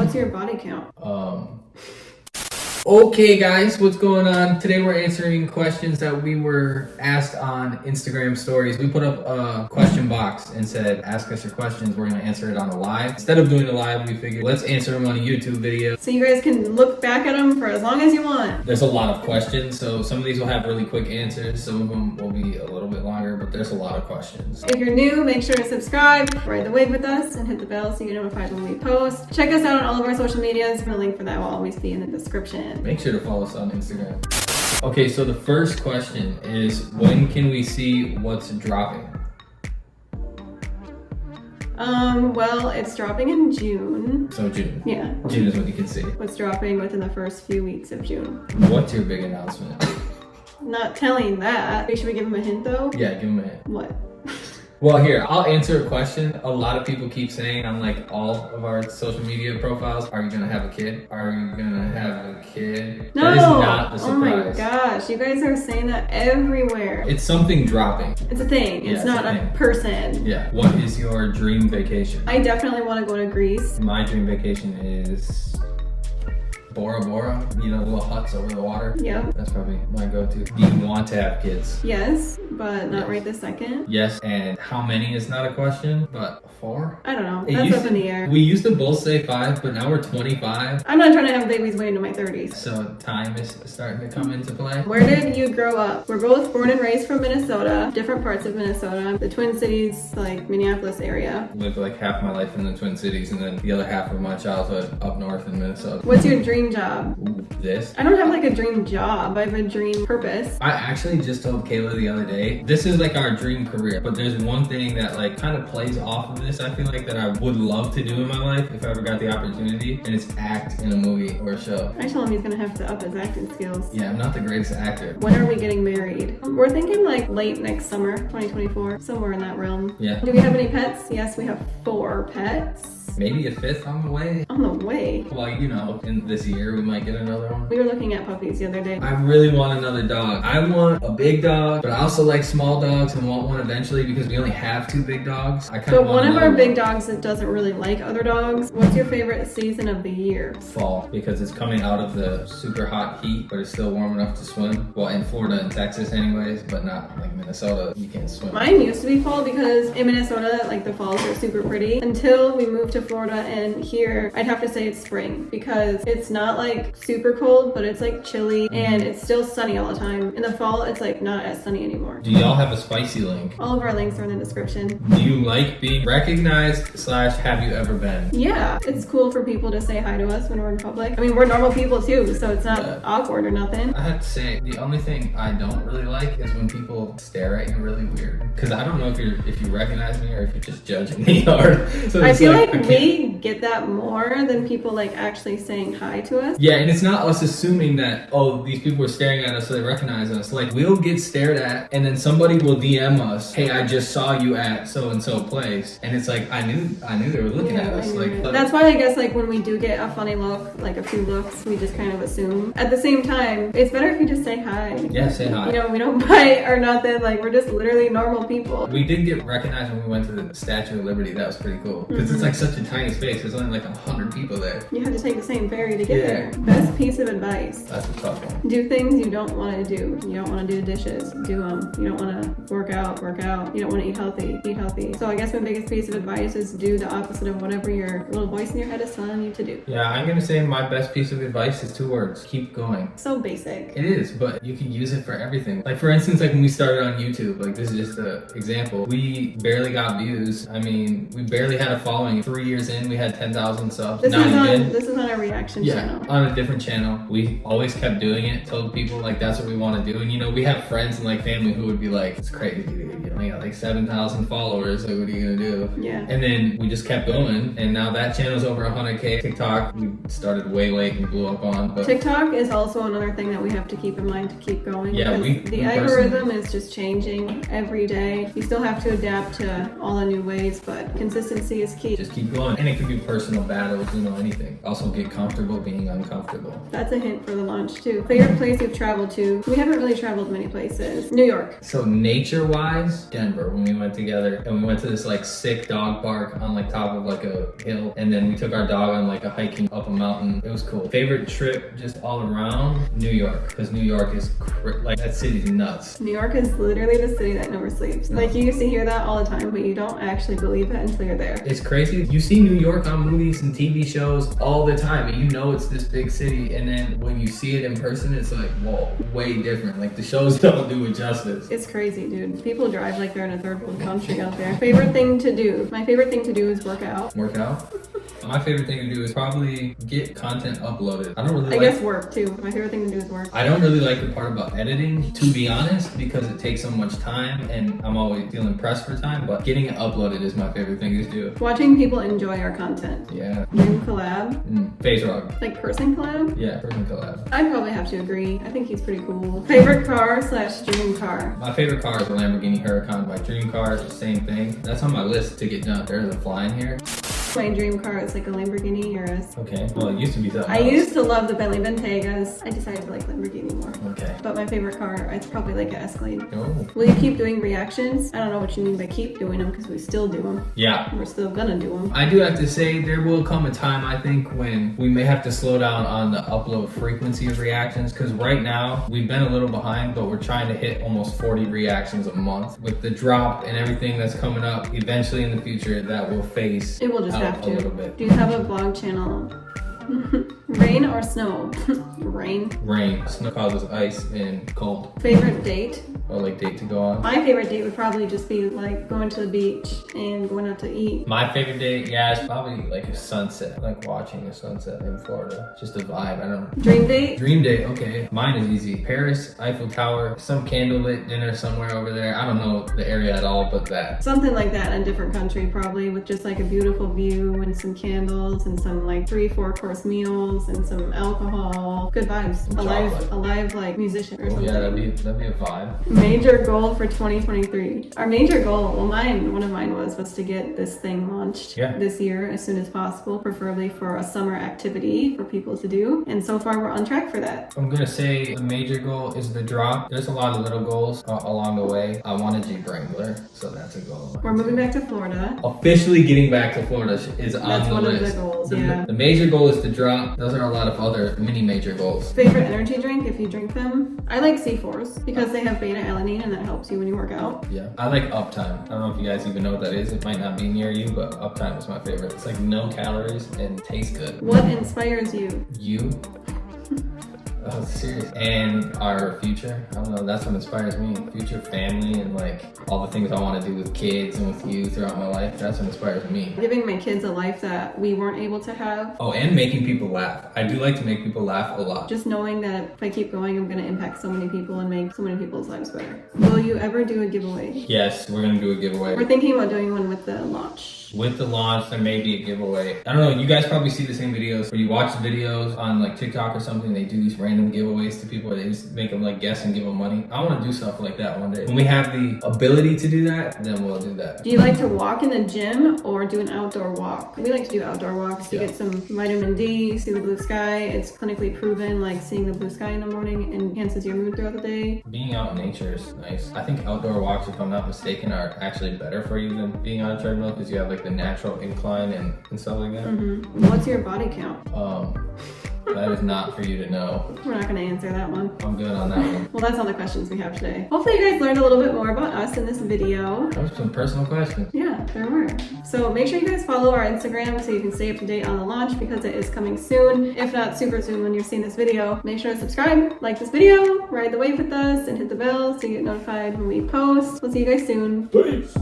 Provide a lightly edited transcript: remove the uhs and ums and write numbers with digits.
What's your body count? Okay guys, what's going on? Today we're answering questions that we were asked on Instagram stories. We put up a question box and said, ask us your questions. We're gonna answer it on a live. Instead of doing a live, we figured let's answer them on a YouTube video. So you guys can look back at them for as long as you want. There's a lot of questions, so some of these will have really quick answers. Some of them will be a little bit longer, but there's a lot of questions. If you're new, make sure to subscribe, ride the wave with us, and hit the bell so you get notified when we post. Check us out on all of our social medias. The link for that will always be in the description. Make sure to follow us on Instagram. Okay, so the first question is, when can we see what's dropping? Well, it's dropping in June. So June. Yeah. June is when you can see. What's dropping within the first few weeks of June. What's your big announcement? Not telling that. Should we give him a hint though? Yeah, give him a hint. What? Well, here, I'll answer a question. A lot of people keep saying on like all of our social media profiles, are you gonna have a kid? Are you gonna have a kid? No! That is not the surprise. Oh my gosh, you guys are saying that everywhere. It's something dropping. It's a thing. Yeah, it's not a a thing. person. Yeah. What is your dream vacation? I definitely want to go to Greece. My dream vacation is Bora Bora, you know, the little huts over the water. Yep. That's probably my go-to. Do you want to have kids? Yes, but not Yes. right this second. Yes, and how many is not a question, but 4? I don't know. It That's used up in the air. We used to both say 5, but now we're 25. I'm not trying to have babies way into my 30s. So time is starting to come into play. Where did you grow up? We're both born and raised from Minnesota, different parts of Minnesota, the Twin Cities, like Minneapolis area. Lived like half my life in the Twin Cities and then the other half of my childhood up north in Minnesota. What's your dream job? Ooh, this. I don't have like a dream job. I have a dream purpose. I actually just told Kayla the other day, this is like our dream career, but there's one thing that like kind of plays off of this, I feel like, that I would love to do in my life if I ever got the opportunity, and it's act in a movie or a show. I told him he's gonna have to up his acting skills. Yeah, I'm not the greatest actor. When are we getting married? We're thinking like late next summer, 2024, somewhere in that realm. Yeah. Do we have any pets? Yes, we have 4 pets. Maybe a 5th on the way. On the way. Well, you know, in this year we might get another one. We were looking at puppies the other day. I really want another dog. I want a big dog, but I also like small dogs and want one eventually because we only have 2 big dogs. I kind But of want one of another our big dogs that doesn't really like other dogs. What's your favorite season of the year? Fall, because it's coming out of the super hot heat, but it's still warm enough to swim. Well, in Florida and Texas anyways, but not like Minnesota. You can't swim. Mine used to be fall because in Minnesota, like the falls are super pretty. Until we moved to Florida, and here I'd have to say it's spring because it's not like super cold, but it's like chilly and it's still sunny all the time. In the fall, it's like not as sunny anymore. Do y'all have a spicy link? All of our links are in the description. Do you like being recognized / have you ever been? Yeah, it's cool for people to say hi to us when we're in public. I mean, we're normal people too, so it's not awkward or nothing. I have to say, the only thing I don't really like is when people stare at you really weird. Because I don't know if you recognize me or if you're just judging me hard. So I it's feel like I can't- we get that more than people like actually saying hi to us. Yeah, and it's not us assuming that, oh, these people are staring at us so they recognize us. Like, we'll get stared at and then somebody will DM us, hey, I just saw you at so-and-so place. And it's like, I knew they were looking at us. Like, that's why I guess like when we do get a funny look, like a few looks, we just kind of assume. At the same time, it's better if you just say hi. Yeah, say hi. You know, we don't bite or nothing. Like, we're just literally normal people. We did get recognized when we went to the Statue of Liberty. That was pretty cool. Because it's like such a tiny space. There's only like 100 people there. You have to take the same ferry to get there. Best piece of advice. That's a tough one. Do things you don't want to do. You don't want to do dishes, do them. You don't want to work out. You don't want to eat healthy. So I guess my biggest piece of advice is do the opposite of whatever your little voice in your head is telling you to do. Yeah, I'm gonna say my best piece of advice is 2 words. Keep going. So basic. It is, but you can use it for everything. Like, for instance, like when we started on YouTube, like this is just an example. We barely got views. I mean, we barely had a following. 3 years in, we had 10,000 subs. This is on our reaction channel. On a different channel. We always kept doing it, told people like that's what we want to do. And you know, we have friends and like family who would be like, it's crazy, dude. You only got like 7,000 followers, like what are you gonna do? Yeah. And then we just kept going, and now that channel's over 100K. TikTok, we started way late and blew up on. But TikTok is also another thing that we have to keep in mind to keep going. Yeah, the algorithm is just changing every day. You still have to adapt to all the new ways, but consistency is key. Just keep going. And it can can do personal battles, anything. Also get comfortable being uncomfortable. That's a hint for the launch too. Favorite place you've traveled to? We haven't really traveled many places. New York. So nature-wise, Denver, when we went together, and we went to this like sick dog park on like top of like a hill, and then we took our dog on like a hiking up a mountain. It was cool. Favorite trip just all around? New York, because New York is like that city's nuts. New York is literally the city that never sleeps. Like you used to hear that all the time, but you don't actually believe it until you're there. It's crazy. You see New York on movies and TV shows all the time, and you know it's this big city, and then when you see it in person, it's like, whoa, way different. Like the shows don't do it justice. It's crazy, dude. People drive like they're in a third world country out there. Favorite thing to do? My favorite thing to do is work out. Work out? My favorite thing to do is probably get content uploaded. I guess work too. My favorite thing to do is work. I don't really like the part about editing, to be honest, because it takes so much time and I'm always feeling pressed for time, but getting it uploaded is my favorite thing to do. Watching people enjoy our content. Yeah. Dream collab. Phase rock. Like person collab? Yeah, person collab. I'd probably have to agree. I think he's pretty cool. Favorite car / dream car? My favorite car is a Lamborghini Huracan. My dream car is the same thing. That's on my list to get done. There's a fly in here. My dream car is like a Lamborghini Urus. Okay, well it used to be that. I used to love the Bentley Bentegas. I decided to like Lamborghini more. Okay. But my favorite car, it's probably like an Escalade. Oh. Will you keep doing reactions? I don't know what you mean by keep doing them because we still do them. Yeah. We're still gonna do them. I do have to say there will come a time, I think, when we may have to slow down on the upload frequency of reactions, because right now we've been a little behind, but we're trying to hit almost 40 reactions a month. With the drop and everything that's coming up, eventually in the future that will phase It will just out have to. a little bit. Do you have a vlog channel? Rain or snow? Rain. Rain. Snow causes ice and cold. Favorite date? Or like date to go on. My favorite date would probably just be like going to the beach and going out to eat. My favorite date, yeah, it's probably like a sunset. Like watching a sunset in Florida. Just a vibe, I don't know. Dream date? Dream date, okay. Mine is easy. Paris, Eiffel Tower, some candlelit dinner somewhere over there. I don't know the area at all, but that. Something like that in a different country probably, with just like a beautiful view and some candles and some like 3-4 course meals and some alcohol. Good vibes. Some A chocolate. live like musician or something. Yeah, that'd be a vibe. Major goal for 2023. Our major goal, well one of mine was to get this thing launched this year as soon as possible, preferably for a summer activity for people to do. And so far we're on track for that. I'm gonna say the major goal is the drop. There's a lot of little goals along the way. I want a Jeep Wrangler, so that's a goal. We're moving back to Florida. Officially getting back to Florida is on That's the one list. of the goals, yeah. The major goal is to drop. Those are a lot of other mini major goals. Favorite energy drink if you drink them? I like C4s because they have beta alanine and that helps you when you work out. Yeah, I like Uptime. I don't know if you guys even know what that is. It might not be near you, but Uptime is my favorite. It's like no calories and tastes good. What inspires you? You? Oh, serious. And our future. I don't know. That's what inspires me. Future family and like all the things I want to do with kids and with you throughout my life. That's what inspires me. Giving my kids a life that we weren't able to have. Oh, and making people laugh. I do like to make people laugh a lot. Just knowing that if I keep going, I'm going to impact so many people and make so many people's lives better. Will you ever do a giveaway? Yes, we're gonna do a giveaway. We're thinking about doing one with the launch. With the launch, there may be a giveaway. I don't know, you guys probably see the same videos where you watch the videos on like TikTok or something, they do these random giveaways to people where they just make them like guess and give them money. I want to do stuff like that one day. When we have the ability to do that, then we'll do that. Do you like to walk in the gym or do an outdoor walk? We like to do outdoor walks to get some vitamin D, see the blue sky. It's clinically proven, like seeing the blue sky in the morning enhances your mood throughout the day. Being out in nature is nice. I think outdoor walks, if I'm not mistaken, are actually better for you than being on a treadmill because you have like the natural incline and stuff like that. What's your body count? That is not for you to know. We're not going to answer that one. I'm good on that one. Well, that's all the questions we have today. Hopefully you guys learned a little bit more about us in this video. Those are some personal questions. Yeah, there were. So make sure you guys follow our Instagram so you can stay up to date on the launch because it is coming soon. If not super soon when you're seeing this video. Make sure to subscribe, like this video, ride the wave with us, and hit the bell so you get notified when we post. We'll see you guys soon. Peace.